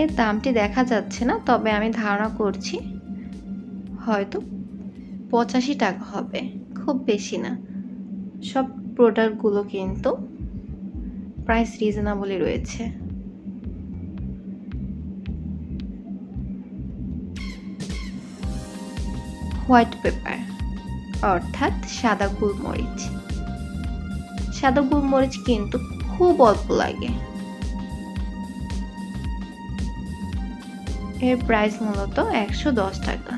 এর দামটি দেখা যাচ্ছে না, তবে আমি ধারণা করছি হয়তো 85 টাকা হবে, খুব বেশি না। সব প্রোডাক্টগুলো কিন্তু প্রাইস রিজনেবলই রয়েছে। হোয়াইট পেপার অর্থাৎ সাদা গোলমরিচ। সাদা গোলমরিচ কিন্তু খুব অল্প লাগে। এর প্রাইস মূলত 110 টাকা।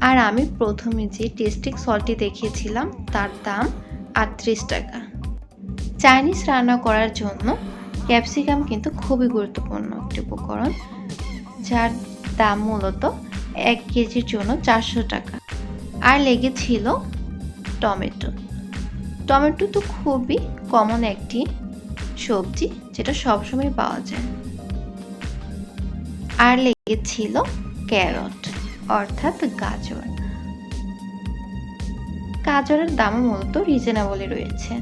আর আমি প্রথমে যে টেস্টিং সল্টটি দেখিয়েছিলাম তার দাম 38 টাকা। চাইনিজ রান্না করার জন্য ক্যাপসিকাম কিন্তু খুবই গুরুত্বপূর্ণ একটি উপকরণ, যার দাম মূলত 1 কেজির জন্য 400 টাকা। আর লেগেছিল টমেটো। টমেটো তো খুবই কমন একটি সবজি, যেটা সবসময় পাওয়া যায়। আর লেগেছিল ক্যারট অর্থাৎ গাজর। গাজরের দাম মূলত রিজনেবলই রয়েছে।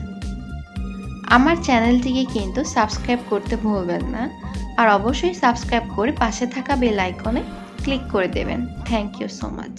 আমার চ্যানেলটিকে কিন্তু সাবস্ক্রাইব করতে ভুলবেন না, আর অবশ্যই সাবস্ক্রাইব করে পাশে থাকা বেল আইকনে ক্লিক করে দেবেন। Thank you so much.